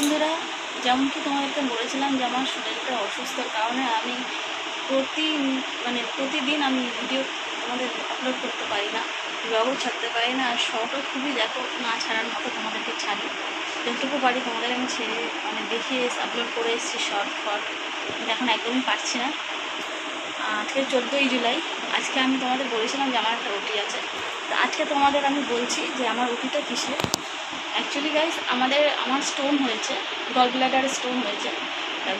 বন্ধুরা, যেমন কি তোমাদেরকে বলেছিলাম যে আমার শরীরটা অসুস্থর কারণে আমি প্রতিদিন আমি ভিডিও তোমাদের আপলোড করতে পারি না, ব্লগও ছাড়তে পারি না। আর শর্টও খুবই দেখো না ছাড়ার মতো তোমাদেরকে ছাড়ি, যতটুকু পারি তোমাদের আমি ছেড়ে দেখিয়ে আপলোড করে এসেছি শর্ট এখন একদমই পারছি না। আজকে 14ই জুলাই। আজকে আমি তোমাদের বলেছিলাম যে আমার একটা ওটি আছে। তো আজকে তোমাদের আমি বলছি যে আমার ওটিটা কিসে। অ্যাকচুয়ালি গাইস আমার স্টোন হয়েছে, গল ব্লাডারে স্টোন হয়েছে।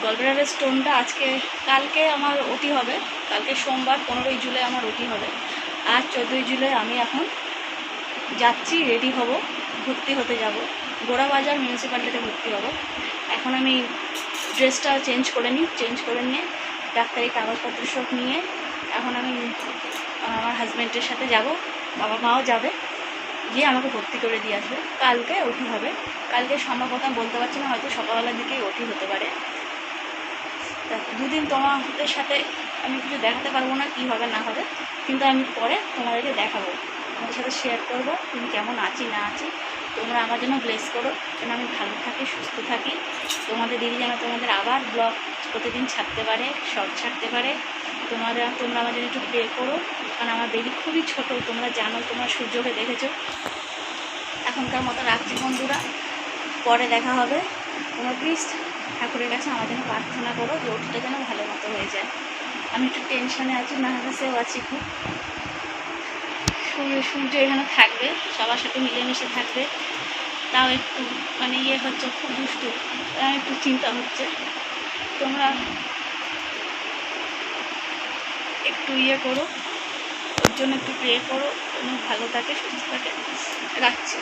গল ব্লাডারের স্টোনটা কালকে আমার ওটি হবে। কালকে সোমবার 15ই জুলাই আমার ওটি হবে। আর 14ই জুলাই আমি এখন যাচ্ছি, রেডি হব, ভর্তি হতে যাব, গোড়াবাজার মিউনিসিপ্যালিটিতে ভর্তি হব। এখন আমি ড্রেসটা চেঞ্জ করে নিয়ে ডাক্তারি কাগজপত্র সব নিয়ে এখন আমি আমার হাজব্যান্ডের সাথে যাব, বাবা মাও যাবে, গিয়ে আমাকে ভর্তি করে দিয়ে আসবে। কালকে ওটি হবে। কালকে সম্ভবত বলতে পারছি না, হয়তো সকালবেলার দিকেই ওটি হতে পারে। তা দুদিন তোমাদের সাথে আমি কিছু দেখাতে পারবো না কী হবে না হবে, কিন্তু আমি পরে তোমাদেরকে দেখাবো, তোমাদের সাথে শেয়ার করবো তুমি কেমন আছি না আছি। তোমরা আমার জন্য ব্লেস করো যেন আমি ভালো থাকি, সুস্থ থাকি। তোমাদের দিদি যেন তোমাদের আবার ব্লগ প্রতিদিন ছাড়তে পারে, শর্ট ছাড়তে পারে। তোমরা আমার জন্য একটু প্রে করো, কারণ আমার বেবি খুবই ছোট, তোমরা জানো, তোমরা সূর্যকে দেখেছো। এখনকার মতো রাখছি বন্ধুরা, পরে দেখা হবে। তোমরা প্লিজ ঠাকুরের কাছে আমার জন্য প্রার্থনা করো যে ওটিটা যেন ভালো মতো হয়ে যায়। আমি একটু টেনশনে আছি, নার্ভাসেও আছি খুব। সূর্য এখানে থাকবে, সবার সাথে মিলেমিশে থাকবে, তাও একটু হচ্ছে, খুব দুষ্টু, একটু চিন্তা হচ্ছে। তোমরা একটু করো, ওর জন্য একটু প্রে করো, ভালো থাকে, সুস্থ থাকে। রাখছি।